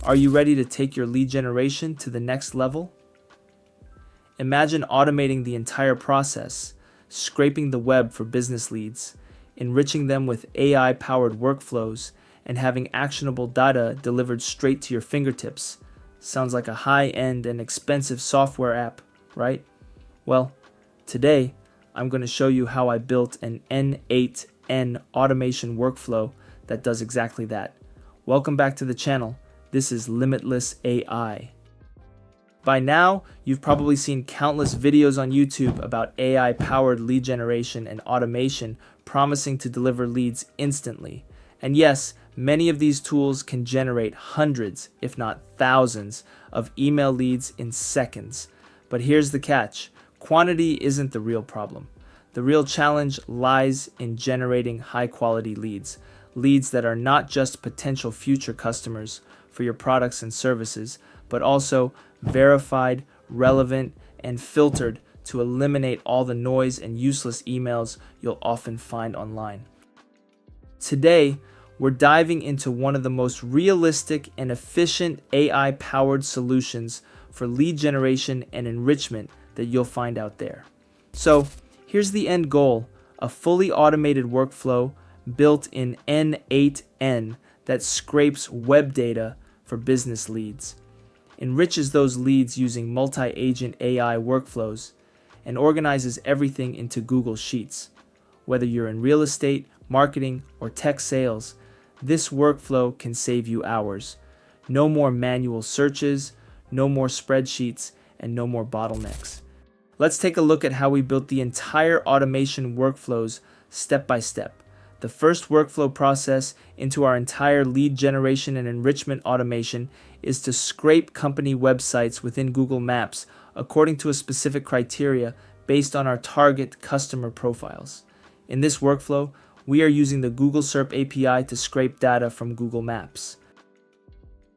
Are you ready to take your lead generation to the next level? Imagine automating the entire process, scraping the web for business leads, enriching them with AI-powered workflows, and having actionable data delivered straight to your fingertips. Sounds like a high-end and expensive software app, right? Well, today, I'm going to show you how I built an N8N automation workflow that does exactly that. Welcome back to the channel. This is Limitless AI. By now, you've probably seen countless videos on YouTube about AI-powered lead generation and automation promising to deliver leads instantly. And yes, many of these tools can generate hundreds, if not thousands, of email leads in seconds. But here's the catch. Quantity isn't the real problem. The real challenge lies in generating high-quality leads. Leads that are not just potential future customers for your products and services, but also verified, relevant, and filtered to eliminate all the noise and useless emails you'll often find online. Today, we're diving into one of the most realistic and efficient AI-powered solutions for lead generation and enrichment that you'll find out there. So, here's the end goal, a fully automated workflow built in N8N that scrapes web data for business leads, enriches those leads using multi-agent AI workflows, and organizes everything into Google Sheets. Whether you're in real estate, marketing, or tech sales, this workflow can save you hours. No more manual searches, no more spreadsheets, and no more bottlenecks. Let's take a look at how we built the entire automation workflows step by step. The first workflow process into our entire lead generation and enrichment automation is to scrape company websites within Google Maps according to a specific criteria based on our target customer profiles. In this workflow, we are using the Google SERP API to scrape data from Google Maps.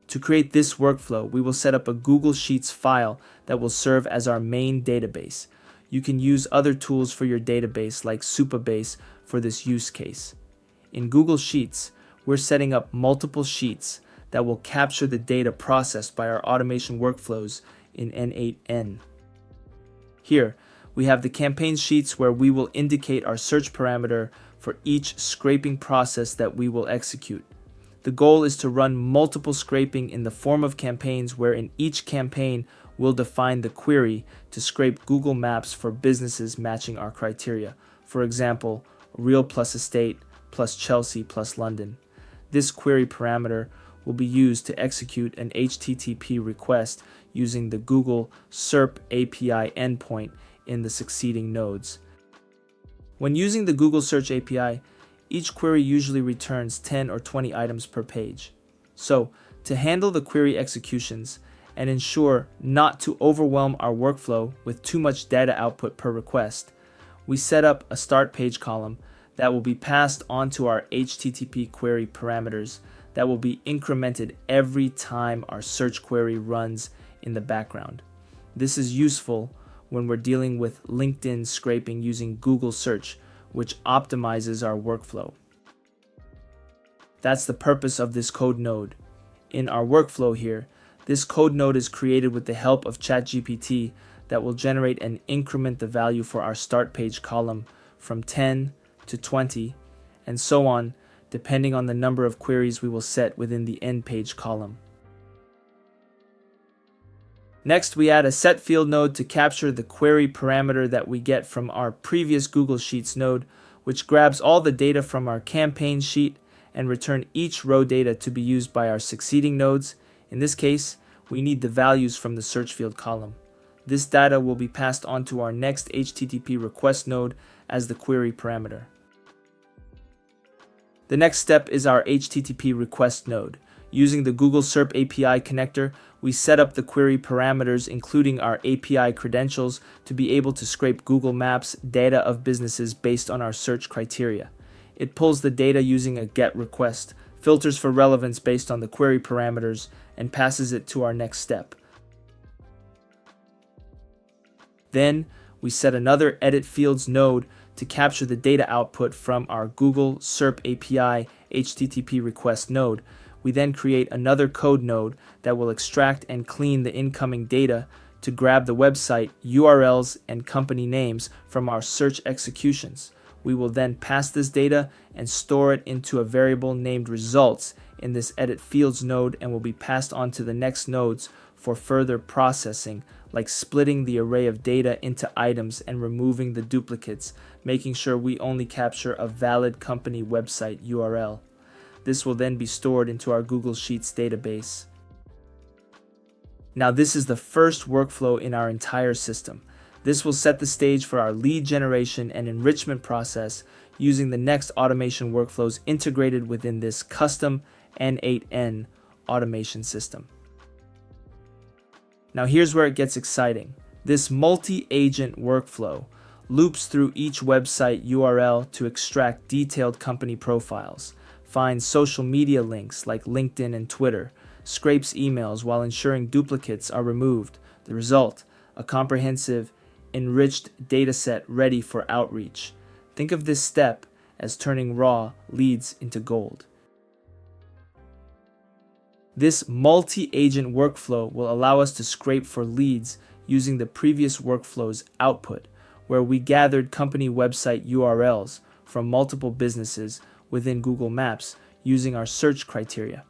To create this workflow, we will set up a Google Sheets file that will serve as our main database. You can use other tools for your database like Supabase for this use case. In Google Sheets, we're setting up multiple sheets that will capture the data processed by our automation workflows in N8N. Here, we have the campaign sheets where we will indicate our search parameter for each scraping process that we will execute. The goal is to run multiple scraping in the form of campaigns where in each campaign we'll define the query to scrape Google Maps for businesses matching our criteria. For example, Real plus Estate plus Chelsea plus London. This query parameter will be used to execute an HTTP request using the Google SERP API endpoint in the succeeding nodes. When using the Google Search API, each query usually returns 10 or 20 items per page. So, to handle the query executions and ensure not to overwhelm our workflow with too much data output per request, we set up a start page column that will be passed onto our HTTP query parameters that will be incremented every time our search query runs in the background. This is useful when we're dealing with LinkedIn scraping using Google Search, which optimizes our workflow. That's the purpose of this code node. In our workflow here, this code node is created with the help of ChatGPT that will generate and increment the value for our start page column from 10 to 20, and so on, depending on the number of queries we will set within the end page column. Next, we add a set field node to capture the query parameter that we get from our previous Google Sheets node, which grabs all the data from our campaign sheet and return each row data to be used by our succeeding nodes. In this case, we need the values from the search field column. This data will be passed on to our next HTTP request node as the query parameter. The next step is our HTTP request node. Using the Google SERP API connector, we set up the query parameters including our API credentials to be able to scrape Google Maps data of businesses based on our search criteria. It pulls the data using a GET request, filters for relevance based on the query parameters, and passes it to our next step. Then, we set another Edit Fields node to capture the data output from our Google SERP API HTTP request node. We then create another code node that will extract and clean the incoming data to grab the website URLs and company names from our search executions. We will then pass this data and store it into a variable named results in this edit fields node, and will be passed on to the next nodes for further processing, like splitting the array of data into items and removing the duplicates, making sure we only capture a valid company website URL. This will then be stored into our Google Sheets database. Now, this is the first workflow in our entire system. This will set the stage for our lead generation and enrichment process using the next automation workflows integrated within this custom N8N automation system. Now, here's where it gets exciting. This multi-agent workflow loops through each website URL to extract detailed company profiles, finds social media links like LinkedIn and Twitter, scrapes emails while ensuring duplicates are removed. The result, a comprehensive, enriched dataset ready for outreach. Think of this step as turning raw leads into gold. This multi-agent workflow will allow us to scrape for leads using the previous workflow's output, where we gathered company website URLs from multiple businesses within Google Maps using our search criteria.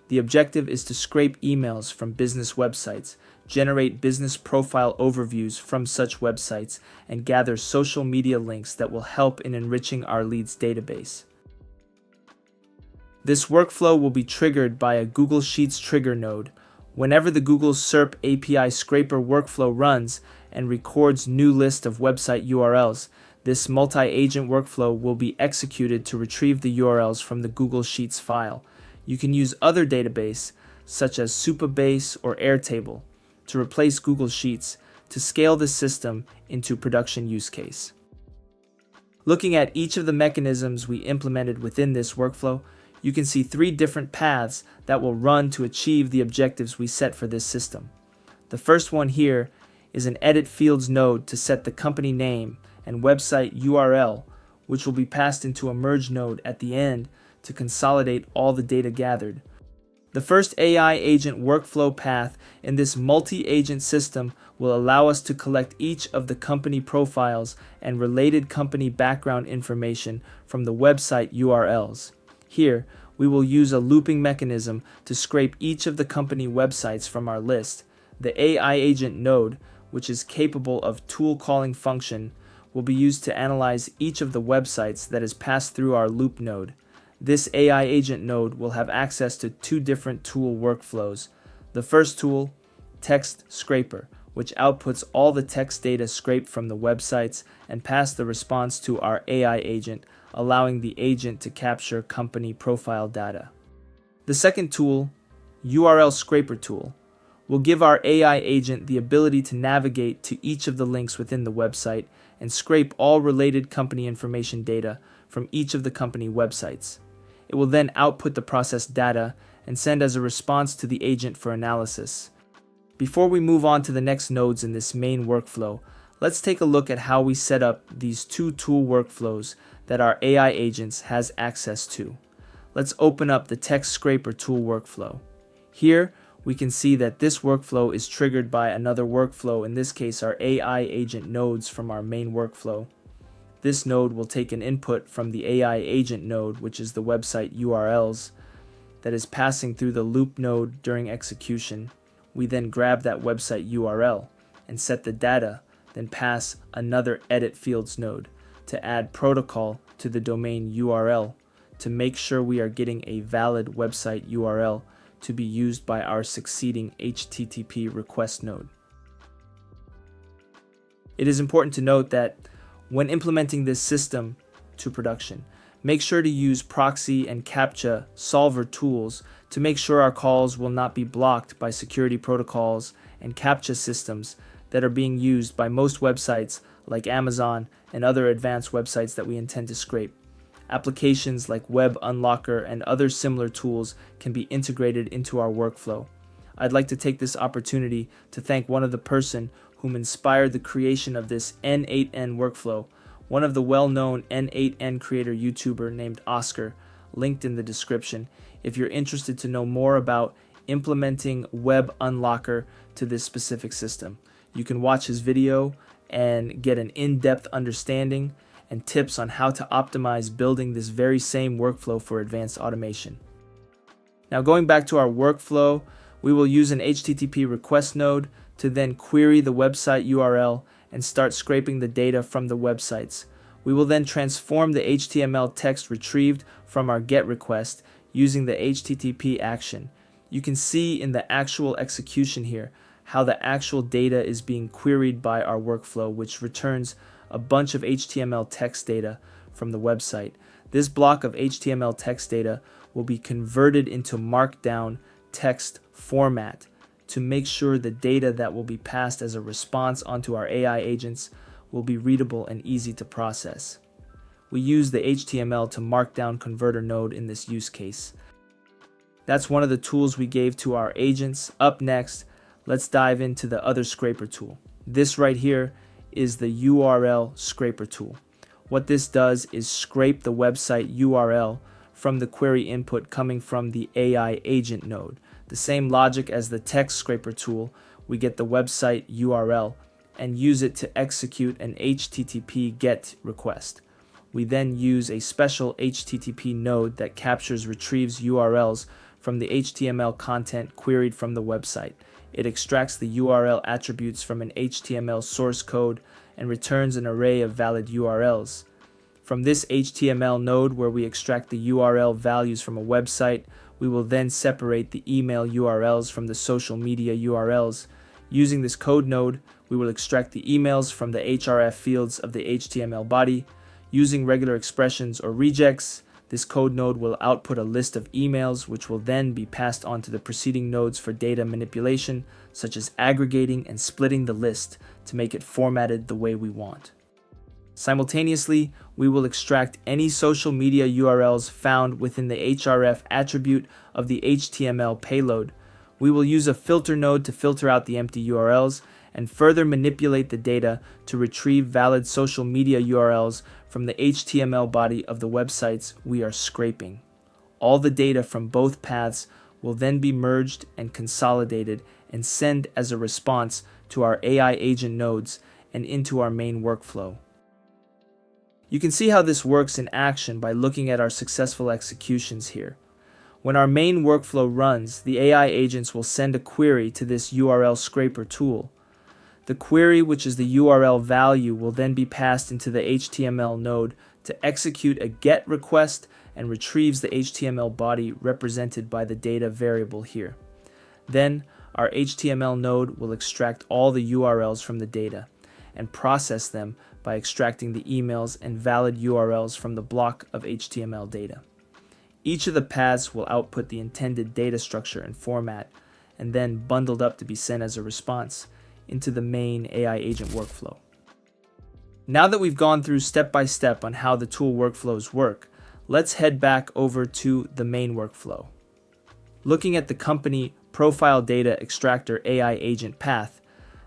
The objective is to scrape emails from business websites, generate business profile overviews from such websites, and gather social media links that will help in enriching our leads database. This workflow will be triggered by a Google Sheets trigger node. Whenever the Google SERP API scraper workflow runs and records new list of website URLs, this multi-agent workflow will be executed to retrieve the URLs from the Google Sheets file. You can use other database, such as Supabase or Airtable, to replace Google Sheets to scale the system into production use case. Looking at each of the mechanisms we implemented within this workflow, you can see 3 different paths that will run to achieve the objectives we set for this system. The first one here is an edit fields node to set the company name and website URL, which will be passed into a merge node at the end to consolidate all the data gathered. The first AI agent workflow path in this multi-agent system will allow us to collect each of the company profiles and related company background information from the website URLs. Here, we will use a looping mechanism to scrape each of the company websites from our list. The AI agent node, which is capable of tool calling function, will be used to analyze each of the websites that is passed through our loop node. This AI agent node will have access to 2 different tool workflows. The first tool, Text Scraper, which outputs all the text data scraped from the websites and pass the response to our AI agent, allowing the agent to capture company profile data. The second tool, URL Scraper tool, will give our AI agent the ability to navigate to each of the links within the website and scrape all related company information data from each of the company websites. It will then output the processed data and send as a response to the agent for analysis. Before we move on to the next nodes in this main workflow, let's take a look at how we set up these 2 tool workflows that our AI agents has access to. Let's open up the Text Scraper tool workflow. Here, we can see that this workflow is triggered by another workflow, in this case our AI agent nodes from our main workflow. This node will take an input from the AI agent node, which is the website URLs, that is passing through the loop node during execution. We then grab that website URL and set the data, then pass another edit fields node to add protocol to the domain URL to make sure we are getting a valid website URL to be used by our succeeding HTTP request node. It is important to note that when implementing this system to production, make sure to use proxy and CAPTCHA solver tools to make sure our calls will not be blocked by security protocols and CAPTCHA systems that are being used by most websites like Amazon and other advanced websites that we intend to scrape. Applications like Web Unlocker and other similar tools can be integrated into our workflow. I'd like to take this opportunity to thank one of the person whom inspired the creation of this N8N workflow, one of the well-known N8N creator YouTuber named Oscar, linked in the description. if you're interested to know more about implementing Web Unlocker to this specific system. You can watch his video and get an in-depth understanding and tips on how to optimize building this very same workflow for advanced automation. Now going back to our workflow, we will use an HTTP request node to then query the website URL and start scraping the data from the websites. We will then transform the HTML text retrieved from our GET request using the HTTP action. You can see in the actual execution here how the actual data is being queried by our workflow, which returns a bunch of HTML text data from the website. This block of HTML text data will be converted into Markdown text format to make sure the data that will be passed as a response onto our AI agents will be readable and easy to process. We use the HTML to Markdown converter node in this use case. That's one of the tools we gave to our agents. Up next, let's dive into the other scraper tool. This right here is the URL scraper tool. What this does is scrape the website URL from the query input coming from the AI agent node. The same logic as the text scraper tool, we get the website URL and use it to execute an HTTP GET request. We then use a special HTTP node that retrieves URLs from the HTML content queried from the website. It extracts the URL attributes from an HTML source code and returns an array of valid URLs. From this HTML node where we extract the URL values from a website, we will then separate the email URLs from the social media URLs. Using this code node, we will extract the emails from the href fields of the HTML body. Using regular expressions or regex, this code node will output a list of emails which will then be passed on to the preceding nodes for data manipulation, such as aggregating and splitting the list to make it formatted the way we want. Simultaneously, we will extract any social media URLs found within the href attribute of the HTML payload. We will use a filter node to filter out the empty URLs and further manipulate the data to retrieve valid social media URLs from the HTML body of the websites we are scraping. All the data from both paths will then be merged and consolidated and sent as a response to our AI agent nodes and into our main workflow. You can see how this works in action by looking at our successful executions here. When our main workflow runs, the AI agents will send a query to this URL scraper tool. The query, which is the URL value, will then be passed into the HTML node to execute a GET request and retrieves the HTML body represented by the data variable here. Then, our HTML node will extract all the URLs from the data and process them by extracting the emails and valid URLs from the block of HTML data. Each of the paths will output the intended data structure and format, and then bundled up to be sent as a response into the main AI agent workflow. Now that we've gone through step by step on how the tool workflows work, let's head back over to the main workflow. Looking at the company profile data extractor AI agent path,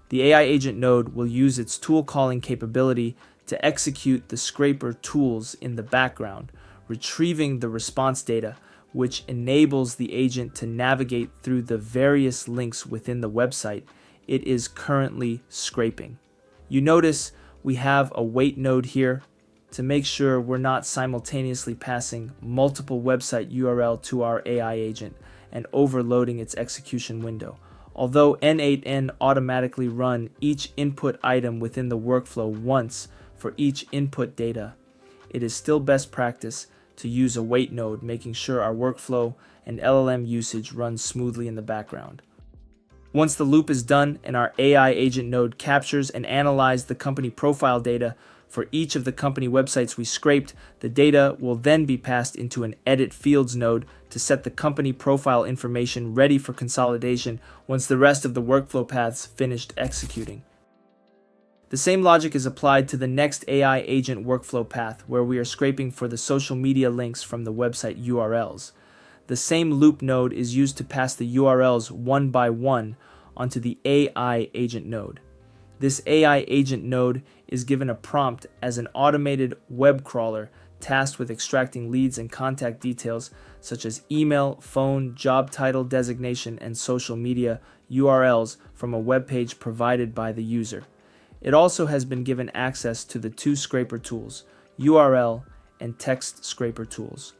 the AI agent node will use its tool calling capability to execute the scraper tools in the background, retrieving the response data, which enables the agent to navigate through the various links within the website it is currently scraping. You notice we have a wait node here to make sure we're not simultaneously passing multiple website URL to our AI agent and overloading its execution window. Although N8N automatically run each input item within the workflow once for each input data, it is still best practice to use a wait node, making sure our workflow and LLM usage runs smoothly in the background. Once the loop is done and our AI agent node captures and analyzes the company profile data for each of the company websites we scraped, the data will then be passed into an edit fields node to set the company profile information ready for consolidation once the rest of the workflow paths finished executing. The same logic is applied to the next AI agent workflow path where we are scraping for the social media links from the website URLs. The same loop node is used to pass the URLs one by one onto the AI agent node. This AI agent node is given a prompt as an automated web crawler tasked with extracting leads and contact details such as email, phone, job title designation, and social media URLs from a web page provided by the user. It also has been given access to the two scraper tools, URL and text scraper tools.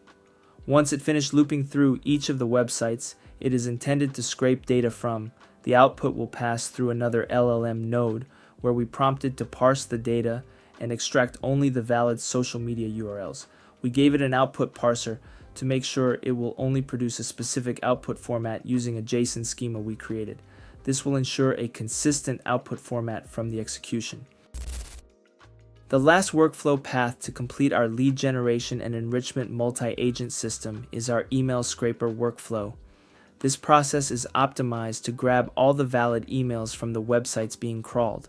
Once it finished looping through each of the websites it is intended to scrape data from, the output will pass through another LLM node where we prompted to parse the data and extract only the valid social media URLs. We gave it an output parser to make sure it will only produce a specific output format using a JSON schema we created. This will ensure a consistent output format from the execution. The last workflow path to complete our lead generation and enrichment multi-agent system is our email scraper workflow. This process is optimized to grab all the valid emails from the websites being crawled.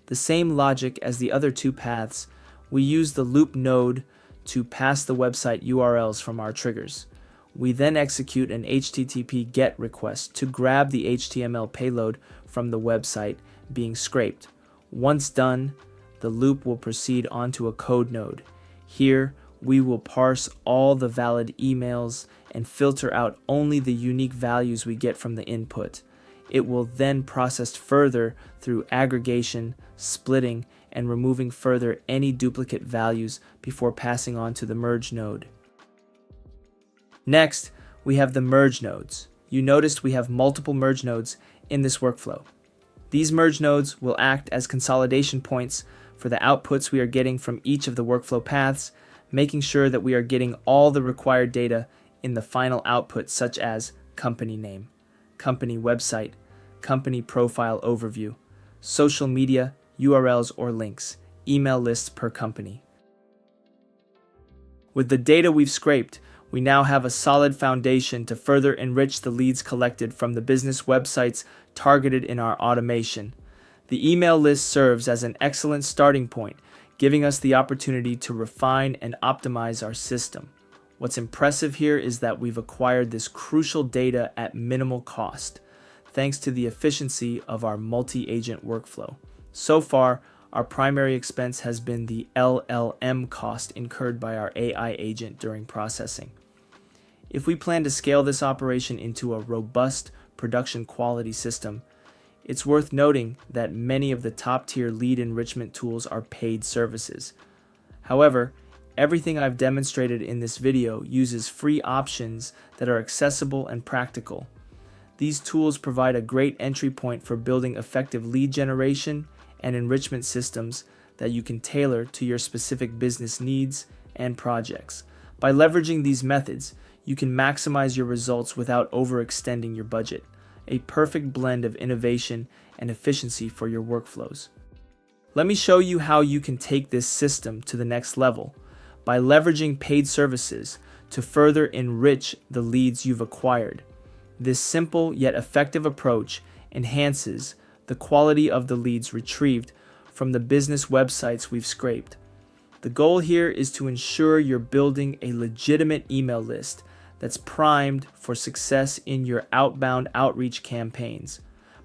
The same logic as the other two paths, we use the loop node to pass the website URLs from our triggers. We then execute an HTTP GET request to grab the HTML payload from the website being scraped. Once done, the loop will proceed onto a code node. Here, we will parse all the valid emails and filter out only the unique values we get from the input. It will then process further through aggregation, splitting, and removing further any duplicate values before passing on to the merge node. Next, we have the merge nodes. You noticed we have multiple merge nodes in this workflow. These merge nodes will act as consolidation points for the outputs we are getting from each of the workflow paths, making sure that we are getting all the required data in the final output, such as company name, company website, company profile overview, social media, URLs or links, email lists per company. With the data we've scraped, we now have a solid foundation to further enrich the leads collected from the business websites targeted in our automation. The email list serves as an excellent starting point, giving us the opportunity to refine and optimize our system. What's impressive here is that we've acquired this crucial data at minimal cost, thanks to the efficiency of our multi-agent workflow. So far, our primary expense has been the LLM cost incurred by our AI agent during processing. If we plan to scale this operation into a robust production quality system, it's worth noting that many of the top-tier lead enrichment tools are paid services. However, everything I've demonstrated in this video uses free options that are accessible and practical. These tools provide a great entry point for building effective lead generation and enrichment systems that you can tailor to your specific business needs and projects. By leveraging these methods, you can maximize your results without overextending your budget, a perfect blend of innovation and efficiency for your workflows. Let me show you how you can take this system to the next level by leveraging paid services to further enrich the leads you've acquired. This simple yet effective approach enhances the quality of the leads retrieved from the business websites we've scraped. The goal here is to ensure you're building a legitimate email list that's primed for success in your outbound outreach campaigns.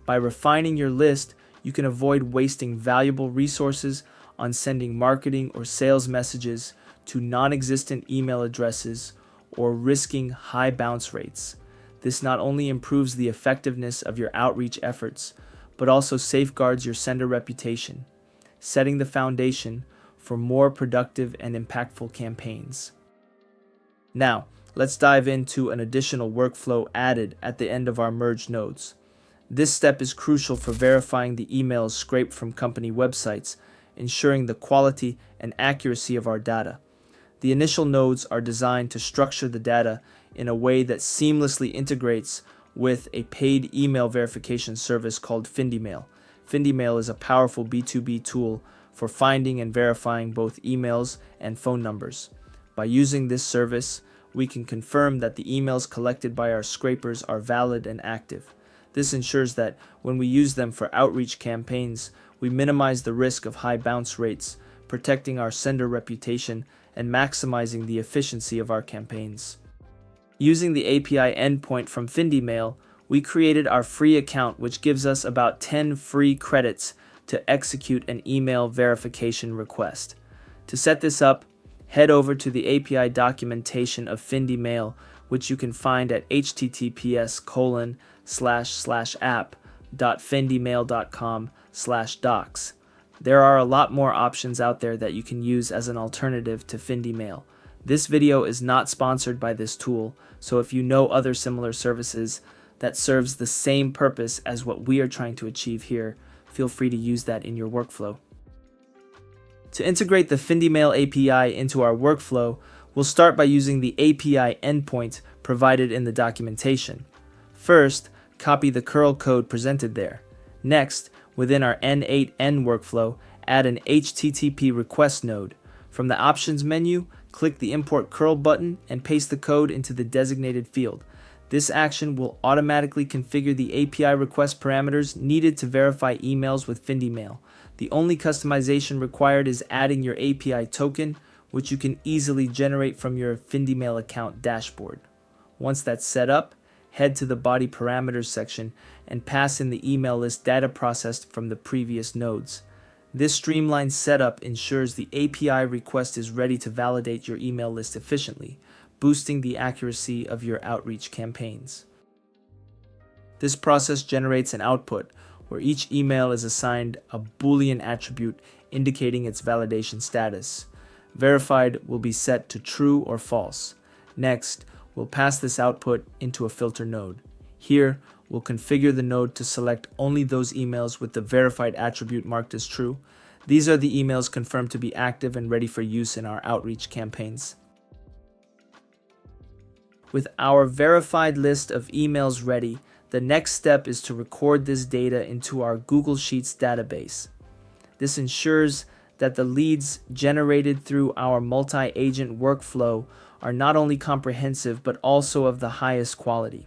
By refining your list, you can avoid wasting valuable resources on sending marketing or sales messages to non-existent email addresses or risking high bounce rates. This not only improves the effectiveness of your outreach efforts, but also safeguards your sender reputation, setting the foundation for more productive and impactful campaigns. Now, let's dive into an additional workflow added at the end of our merge nodes. This step is crucial for verifying the emails scraped from company websites, ensuring the quality and accuracy of our data. The initial nodes are designed to structure the data in a way that seamlessly integrates with a paid email verification service called FindyMail. FindyMail is a powerful B2B tool for finding and verifying both emails and phone numbers. By using this service, we can confirm that the emails collected by our scrapers are valid and active. This ensures that when we use them for outreach campaigns, we minimize the risk of high bounce rates, protecting our sender reputation and maximizing the efficiency of our campaigns. Using the API endpoint from FindyMail, we created our free account, which gives us about 10 free credits to execute an email verification request. To set this up, head over to the API documentation of FindyMail, which you can find at https://app.findymail.com/docs. There are a lot more options out there that you can use as an alternative to FindyMail. This video is not sponsored by this tool, so if you know other similar services that serves the same purpose as what we are trying to achieve here, feel free to use that in your workflow. To integrate the FindyMail API into our workflow, we'll start by using the API endpoint provided in the documentation. First, copy the curl code presented there. Next, within our N8N workflow, add an HTTP request node. From the options menu, click the import curl button and paste the code into the designated field. This action will automatically configure the API request parameters needed to verify emails with FindyMail. The only customization required is adding your API token, which you can easily generate from your FindyMail account dashboard. Once that's set up, head to the body parameters section and pass in the email list data processed from the previous nodes. This streamlined setup ensures the API request is ready to validate your email list efficiently, boosting the accuracy of your outreach campaigns. This process generates an output where each email is assigned a Boolean attribute indicating its validation status. Verified will be set to true or false. Next, we'll pass this output into a filter node. Here, we'll configure the node to select only those emails with the verified attribute marked as true. These are the emails confirmed to be active and ready for use in our outreach campaigns. With our verified list of emails ready, the next step is to record this data into our Google Sheets database. This ensures that the leads generated through our multi-agent workflow are not only comprehensive but also of the highest quality.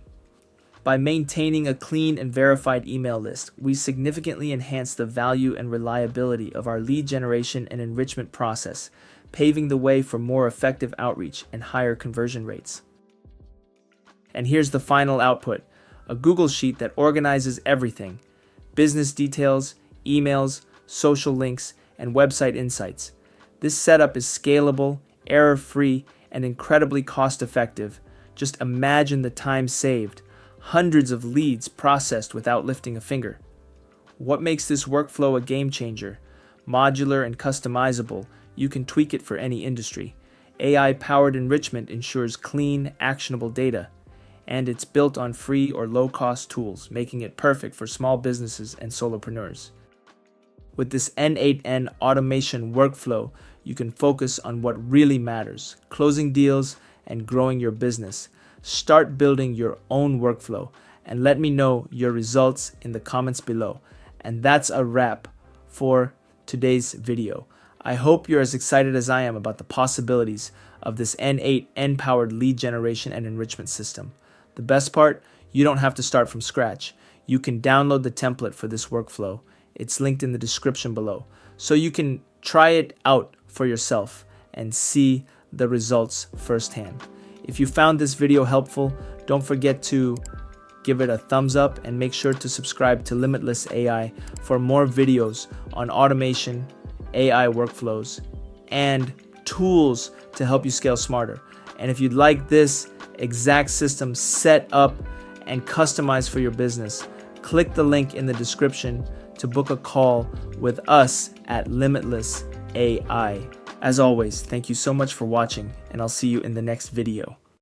By maintaining a clean and verified email list, we significantly enhance the value and reliability of our lead generation and enrichment process, paving the way for more effective outreach and higher conversion rates. And here's the final output, a Google Sheet that organizes everything: business details, emails, social links, and website insights. This setup is scalable, error-free, and incredibly cost-effective. Just imagine the time saved. Hundreds of leads processed without lifting a finger. What makes this workflow a game changer? Modular and customizable, you can tweak it for any industry. AI-powered enrichment ensures clean, actionable data. And it's built on free or low-cost tools, making it perfect for small businesses and solopreneurs. With this N8N automation workflow, you can focus on what really matters: closing deals and growing your business. Start building your own workflow and let me know your results in the comments below. And that's a wrap for today's video. I hope you're as excited as I am about the possibilities of this N8N powered lead generation and enrichment system. The best part, you don't have to start from scratch. You can download the template for this workflow. It's linked in the description below, so you can try it out for yourself and see the results firsthand. If you found this video helpful, don't forget to give it a thumbs up and make sure to subscribe to Limitless AI for more videos on automation, AI workflows, and tools to help you scale smarter. And if you'd like this exact system set up and customized for your business, click the link in the description to book a call with us at Limitless AI. As always, thank you so much for watching, and I'll see you in the next video.